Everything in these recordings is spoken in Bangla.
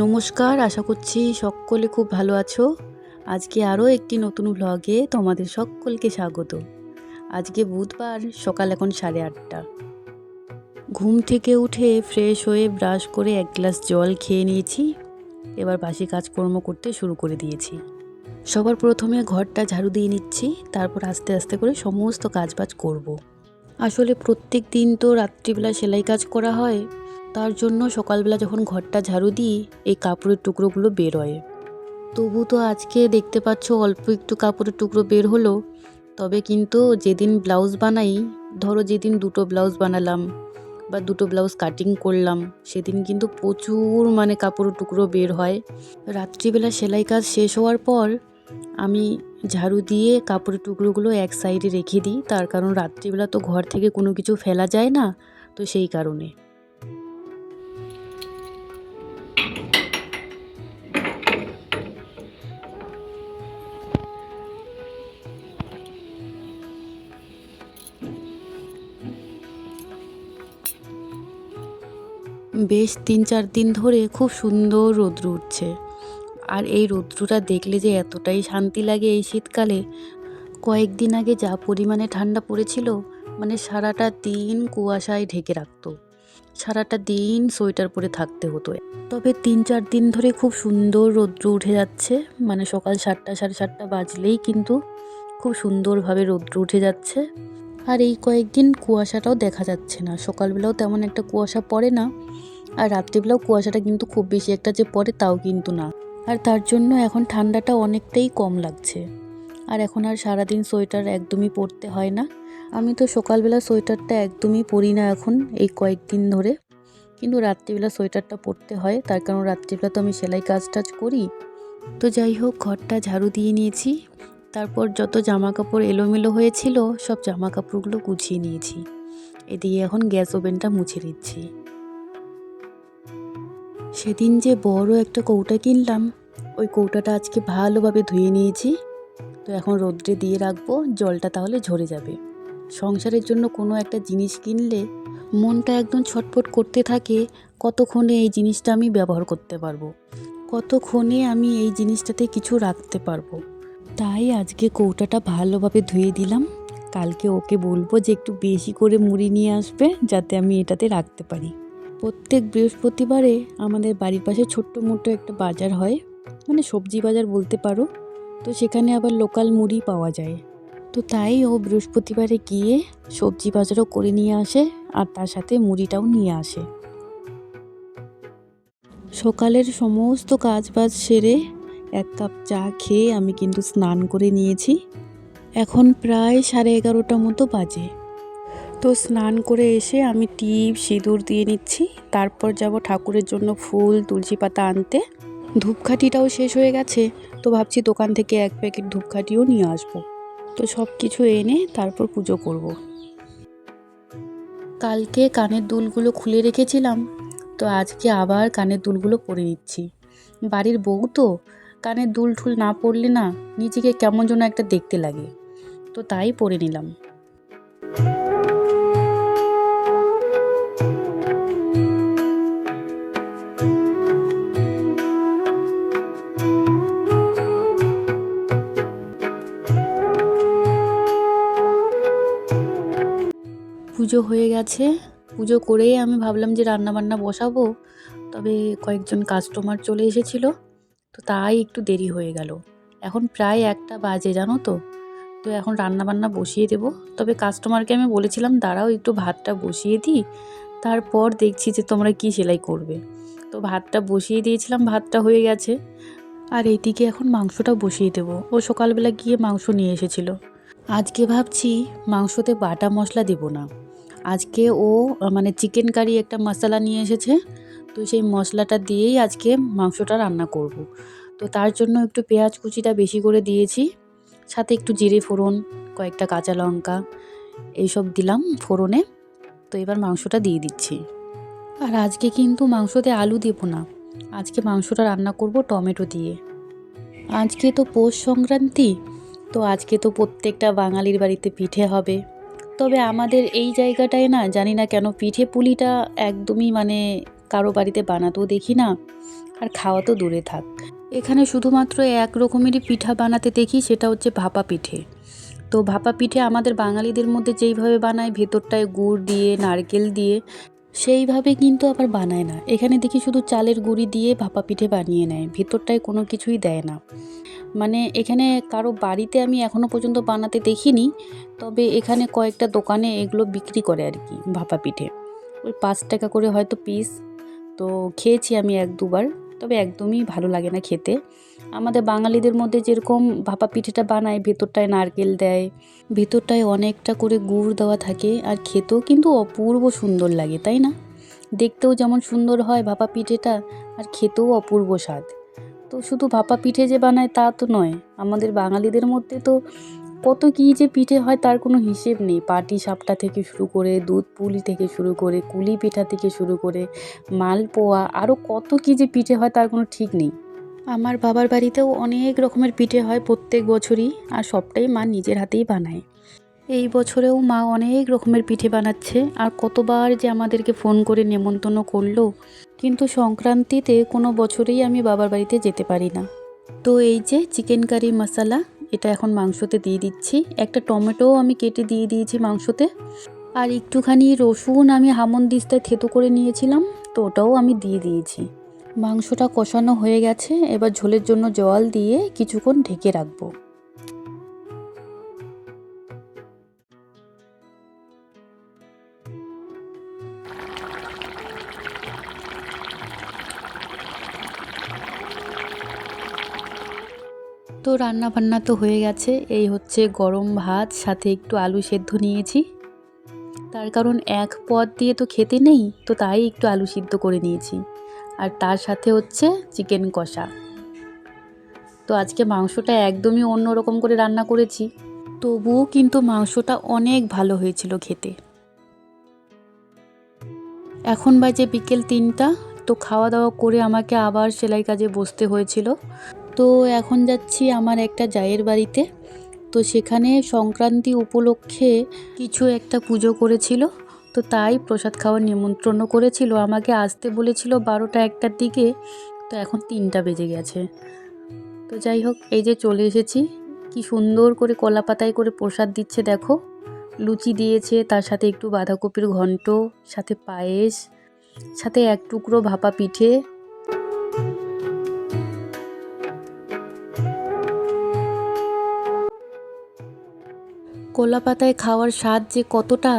নমস্কার, আশা করছি সকলে খুব ভালো আছো। আজকে আরও একটি নতুন ভ্লগে তোমাদের সকলকে স্বাগত। আজকে বুধবার, সকাল এখন 8:30। ঘুম থেকে উঠে ফ্রেশ হয়ে ব্রাশ করে এক গ্লাস জল খেয়ে নিয়েছি। এবার বাসি কাজকর্ম করতে শুরু করে দিয়েছি। সবার প্রথমে ঘরটা ঝাড়ু দিয়ে নিচ্ছি, তারপর আস্তে আস্তে করে সমস্ত কাজবাজ করব। আসলে প্রত্যেক দিন তো রাত্রিবেলা সেলাই কাজ করা হয়, তার জন্য সকালবেলা যখন ঘরটা ঝাড়ু দিই এই কাপড়ের টুকরোগুলো বের হয়। তবু তো আজকে দেখতে পাচ্ছ অল্প একটু কাপড়ের টুকরো বের হলো। তবে কিন্তু যেদিন ব্লাউজ বানাই, ধরো যেদিন 2টো ব্লাউজ বানালাম বা 2টো ব্লাউজ কাটিং করলাম, সেদিন কিন্তু প্রচুর কাপড়ের টুকরো বের হয়। রাত্রিবেলা সেলাই কাজ শেষ হওয়ার পর আমি ঝাড়ু দিয়ে কাপড়ের টুকরোগুলো এক সাইডে রেখে দিই, তার কারণ রাত্রিবেলা তো ঘর থেকে কোনো কিছু ফেলা যায় না, তো সেই কারণে। বেশ 3-4 দিন ধরে খুব সুন্দর রৌদ্র উঠছে, আর এই রৌদ্রটা দেখলে যে এতটাই শান্তি লাগে এই শীতকালে। কয়েকদিন আগে যা পরিমাণে ঠান্ডা পড়েছিল, সারাটা দিন কুয়াশায় ঢেকে রাখতো, সারাটা দিন সোয়েটার পরে থাকতে হতো। তবে 3-4 দিন ধরে খুব সুন্দর রৌদ্র উঠে যাচ্ছে, সকাল 7টা 7:30 বাজলেই কিন্তু খুব সুন্দরভাবে রৌদ্র উঠে যাচ্ছে। আর এই কয়েকদিন কুয়াশাটাও দেখা যাচ্ছে না, সকালবেলাও তেমন একটা কুয়াশা পড়ে না, আর রাত্রিবেলাও কুয়াশাটা কিন্তু খুব বেশি একটা যে পড়ে তাও কিন্তু না। আর তার জন্য এখন ঠান্ডাটা অনেকটাই কম লাগছে। আর এখন আর সারাদিন সোয়েটার একদমই পরতে হয় না। আমি তো সকালবেলা সোয়েটারটা একদমই পরি না এখন এই কয়েকদিন ধরে, কিন্তু রাত্রিবেলা সোয়েটারটা পরতে হয়, তার কারণ রাত্রিবেলা তো আমি সেলাই কাজ টাজ করি। তো যাই হোক, ঘরটা ঝাড়ু দিয়ে নিয়েছি, তারপর যত জামা কাপড় এলোমেলো হয়েছিল সব জামা কাপড়গুলো গুছিয়ে নিয়েছি। এদিকে এখন গ্যাস ওভেনটা মুছে দিচ্ছি। সেদিন যে বড় একটা কৌটা কিনলাম, ওই কৌটাটা আজকে ভালোভাবে ধুয়ে নিয়েছি। তো এখন রোদ্রে দিয়ে রাখবো, জলটা তাহলে ঝরে যাবে। সংসারের জন্য কোনো একটা জিনিস কিনলে মনটা একদম ছটফট করতে থাকে, কতক্ষণে এই জিনিসটা আমি ব্যবহার করতে পারবো, কতক্ষণে আমি এই জিনিসটাতে কিছু রাখতে পারবো। তাই আজকে কৌটাটা ভালোভাবে ধুয়ে দিলাম। কালকে ওকে বলবো যে একটু বেশি করে মুড়ি নিয়ে আসবে, যাতে আমি এটাতে রাখতে পারি। প্রত্যেক বৃহস্পতিবারে আমাদের বাড়ির পাশে ছোট্ট মোটো একটা বাজার হয়, সবজি বাজার বলতে পারো। তো সেখানে আবার লোকাল মুড়ি পাওয়া যায়। তো তাই ও বৃহস্পতিবারে গিয়ে সবজি বাজারও করে নিয়ে আসে, আর তার সাথে মুড়িটাও নিয়ে আসে। সকালের সমস্ত কাজবাজ সেরে 1 কাপ চা খেয়ে আমি কিন্তু স্নান করে নিয়েছি। এখন প্রায় 11:30 মতো বাজে। তো স্নান করে এসে আমি টিপ সিঁদুর দিয়ে নিচ্ছি, তারপর যাব ঠাকুরের জন্য ফুল তুলসী পাতা আনতে। ধূপকাঠিটাও শেষ হয়ে গেছে, তো ভাবছি দোকান থেকে 1 প্যাকেট ধূপকাঠিও নিয়ে আসবো। তো সব কিছু এনে তারপর পুজো করব। কালকে কানের দুলগুলো খুলে রেখেছিলাম, তো আজকে আবার কানের দুলগুলো পরে নিচ্ছি। বাড়ির বউ তো, কানের দুল ঠুল না পরলে না নিজেকে কেমন যেন একটা দেখতে লাগে, তো তাই পরে নিলাম। পুজো হয়ে গেছে, পুজো করেই আমি ভাবলাম যে রান্নাবান্না বসাবো, তবে কয়েকজন কাস্টমার চলে এসেছিল, তো তাই একটু দেরি হয়ে গেল। এখন প্রায় 1টা বাজে জানো তো। তো এখন রান্নাবান্না বসিয়ে দেব। তবে কাস্টমারকে আমি বলেছিলাম দাঁড়াও একটু ভাতটা বসিয়ে দিই, তারপর দেখছি যে তোমরা কি সেলাই করবে। তো ভাতটা বসিয়ে দিয়েছিলাম, ভাতটা হয়ে গেছে। আর এইদিকে এখন মাংসটা বসিয়ে দেব। ও সকালবেলা গিয়ে মাংস নিয়ে এসেছিল। আজকে ভাবছি মাংসতে বাটা মশলা দেব না, আজকে ও চিকেন কারি একটা মশলা নিয়ে এসেছে, তো সেই মশলাটা দিয়েই আজকে মাংসটা রান্না করব। তো তার জন্য একটু পেঁয়াজ কুচিটা বেশি করে দিয়েছি, সাথে একটু জিরে ফোড়ন, কয়েকটা কাঁচা লঙ্কা এইসব দিলাম ফোড়নে। তো এবার মাংসটা দিয়ে দিচ্ছি। আর আজকে কিন্তু মাংসতে আলু দেব না, আজকে মাংসটা রান্না করব টমেটো দিয়ে। আজকে তো পৌষ সংক্রান্তি, তো আজকে তো প্রত্যেকটা বাঙালির বাড়িতে পিঠে হবে। তবে আমাদের এই জায়গাটায় না জানি না কেন পিঠে পুলিটা একদমই কারো বাড়িতে বানাতেও দেখি না, আর খাওয়া তো দূরে থাক। এখানে শুধুমাত্র এক রকমেরই পিঠা বানাতে দেখি, সেটা হচ্ছে ভাপা পিঠে। তো ভাপা পিঠে আমাদের বাঙালিদের মধ্যে যেইভাবে বানায়, ভেতরটায় গুড় দিয়ে নারকেল দিয়ে, সেইভাবে কিন্তু আবার বানায় না। এখানে দেখি শুধু চালের গুঁড়ি দিয়ে ভাপা পিঠে বানিয়ে নেয়, ভেতরটায় কোনো কিছুই দেয় না। মানে এখানে কারো বাড়িতে আমি এখনও পর্যন্ত বানাতে দেখিনি, তবে এখানে কয়েকটা দোকানে এগুলো বিক্রি করে আর কি, ভাপা পিঠে। ওই 5 টাকা করে হয়তো পিস। তো খেয়েছি আমি 1-2 বার, তবে একদমই ভালো লাগে না খেতে। আমাদের বাঙালিদের মধ্যে যেরকম ভাপা পিঠেটা বানায়, ভেতরটায় নারকেল দেয়, ভেতরটায় অনেকটা করে গুড় দেওয়া থাকে, আর খেতেও কিন্তু অপূর্ব সুন্দর লাগে, তাই না? দেখতেও যেমন সুন্দর হয় ভাপা পিঠেটা, আর খেতেও অপূর্ব স্বাদ। তো শুধু ভাপা পিঠে যে বানায় তা তো নয়, আমাদের বাঙালিদের মধ্যে তো কত কী যে পিঠে হয় তার কোনো হিসেব নেই। পাটি সাপটা থেকে শুরু করে, দুধ পুলি থেকে শুরু করে, কুলি পিঠা থেকে শুরু করে, মালপোয়া, আরও কত কী যে পিঠে হয় তার কোনো ঠিক নেই। আমার বাবার বাড়িতেও অনেক রকমের পিঠে হয় প্রত্যেক বছরই, আর সবটাই মা নিজের হাতেই বানায়। এই বছরেও মা অনেক রকমের পিঠে বানাচ্ছে, আর কতবার যে আমাদেরকে ফোন করে নেমন্তন্ন করলো, কিন্তু সংক্রান্তিতে কোনো বছরেই আমি বাবার বাড়িতে যেতে পারি না। তো এই যে চিকেন কারি মশলা, এটা এখন মাংসতে দিয়ে দিচ্ছি। একটা টমেটোও আমি কেটে দিয়ে দিয়েছি মাংসতে, আর একটুখানি রসুন আমি হামনদিস্তায় থেতো করে নিয়েছিলাম, তো ওটাও আমি দিয়ে দিয়েছি। মাংসটা কষানো হয়ে গেছে, এবার ঝোলের জন্য জল দিয়ে কিছুক্ষণ ঢেকে রাখবো। তো রান্না বান্না তো হয়ে গেছে, এই হচ্ছে গরম ভাত, সাথে একটু আলু সেদ্ধ নিয়েছি। তার কারণ এক পদ দিয়ে তো খেতে নেই, তো তাই একটু আলু সিদ্ধ করে নিয়েছি। আর তার সাথে হচ্ছে চিকেন কষা। তো আজকে মাংসটা একদমই অন্য রকম করে রান্না করেছি, তবুও কিন্তু মাংসটা অনেক ভালো হয়েছিল খেতে। এখন বাজে বিকেল 3টা। তো খাওয়া দাওয়া করে আমাকে আবার সেলাই কাজে বসতে হয়েছিল। তো এখন যাচ্ছি আমার একটা জায়ের বাড়িতে। তো সেখানে সংক্রান্তি উপলক্ষে কিছু একটা পুজো করেছিল, তো তাই প্রসাদ খাওয়ার নিমন্ত্রণ করেছিল। আমাকে আসতে বলেছিল 12টা-1টার দিকে, তো এখন 3টা বেজে গেছে। তো যাই হোক, এই যে চলে এসেছি। কি সুন্দর করে কলা পাতায় করে প্রসাদ দিচ্ছে দেখো। লুচি দিয়েছে, তার সাথে একটু বাঁধাকপির ঘন্ট, সাথে পায়েস, সাথে এক টুকরো ভাপা পিঠে। কলা পাতায় খাওয়ার স্বাদ যে কতটা,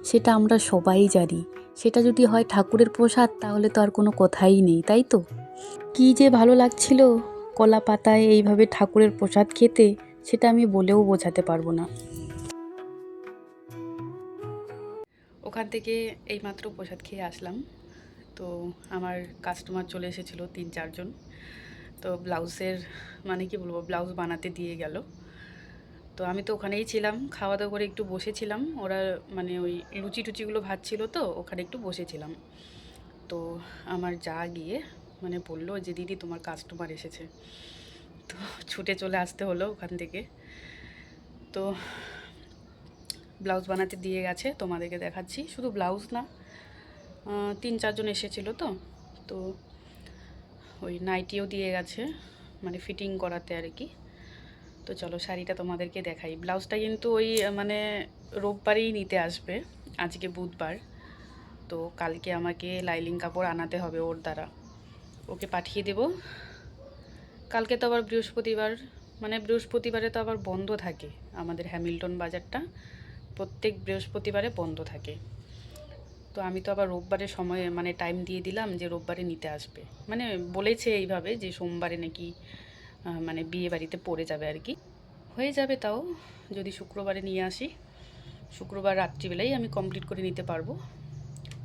সেটা আমরা সবাই জানি। সেটা যদি হয় ঠাকুরের প্রসাদ, তাহলে তো আর কোনো কথাই নেই, তাই তো? কী যে ভালো লাগছিল কলা পাতায় এইভাবে ঠাকুরের প্রসাদ খেতে, সেটা আমি বলেও বোঝাতে পারবো না। ওখান থেকে এইমাত্র প্রসাদ খেয়ে আসলাম। তো আমার কাস্টমার চলে এসেছিলো 3-4 জন। তো ব্লাউজের মানে কি বলবো, ব্লাউজ বানাতে দিয়ে গেল। তো আমি তো ওখানেই ছিলাম, খাওয়া দাওয়া করে একটু বসেছিলাম। ওরা মানে ওই লুচি টুচিগুলো ভাজছিল, তো ওখানে একটু বসেছিলাম। তো আমার যা গিয়ে মানে বললো যে দিদি তোমার কাস্টমার এসেছে। তো ছুটে চলে আসতে হলো ওখান থেকে। তো ব্লাউজ বানাতে দিয়ে গেছে, তোমাদেরকে দেখাচ্ছি। শুধু ব্লাউজ না, 3-4 জন এসেছিলো, তো তো ওই নাইটিও দিয়ে গেছে, মানে ফিটিং করাতে আর কি। তো চলো শাড়িটা তোমাদেরকে দেখাই। ব্লাউজটা কিন্তু ওই মানে রোববারেই নিতে আসবে, আজকে বুধবার। তো কালকে আমাকে লাইলিং কাপড় আনাতে হবে ওর দ্বারা, ওকে পাঠিয়ে দেব। কালকে তো আবার বৃহস্পতিবার, মানে বৃহস্পতিবারে তো আবার বন্ধ থাকে আমাদের হ্যামিল্টন বাজারটা, প্রত্যেক বৃহস্পতিবারে বন্ধ থাকে। তো আমি তো আবার রোববারের সময় মানে টাইম দিয়ে দিলাম যে রোববারে নিতে আসবে। মানে বলেছে এইভাবে যে সোমবারে নাকি মানে বিয়ে বাড়িতে পড়ে যাবে আর কি। হয়ে যাবে তাও যদি শুক্রবারে নিয়ে আসি। শুক্রবার রাত্রিবেলাই আমি কমপ্লিট করে নিতে পারবো।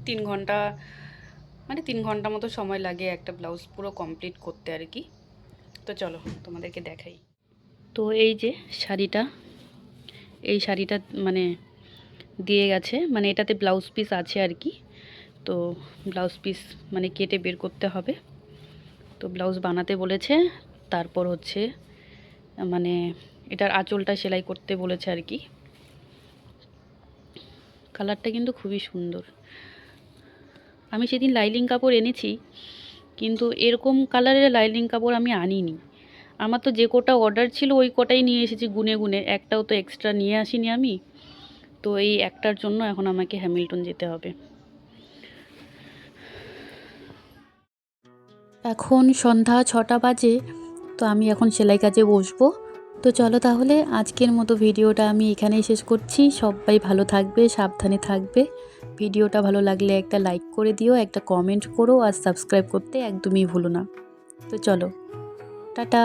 3 ঘন্টা, মানে 3 ঘন্টা মতো সময় লাগে একটা ব্লাউজ পুরো কমপ্লিট করতে আর কি। তো চলো তোমাদেরকে দেখাই। তো এই যে শাড়িটা, এই শাড়িটা মানে দিয়ে গেছে, মানে এটাতে ব্লাউজ পিস আছে আর কি। তো ব্লাউজ পিস মানে কেটে বের করতে হবে। তো ব্লাউজ বানাতে বলেছে, তারপর হচ্ছে মানে এটার আঁচলটা সেলাই করতে বলেছে আর কি। কালারটা কিন্তু খুবই সুন্দর। আমি সেদিন লাইলিং কাপড় এনেছি, কিন্তু এরকম কালারের লাইনিং কাপড় আমি আনিনি। আমার তো যে কটা অর্ডার ছিল ওই কটাই নিয়ে এসেছি গুনে গুনে, একটাও তো এক্সট্রা নিয়ে আসিনি আমি। তো এই একটার জন্য এখন আমাকে হ্যামিল্টন যেতে হবে। এখন সন্ধ্যা 6টা বাজে, তো আমি এখন সেলাই কাজে বসবো। তো চলো তাহলে আজকের মতো ভিডিওটা আমি এখানেই শেষ করছি। সবাই ভালো থাকবে, সাবধানে থাকবে। ভিডিওটা ভালো লাগলে একটা লাইক করে দিও, একটা কমেন্ট করো আর সাবস্ক্রাইব করতে একদমই ভুলো না। তো চলো, টাটা।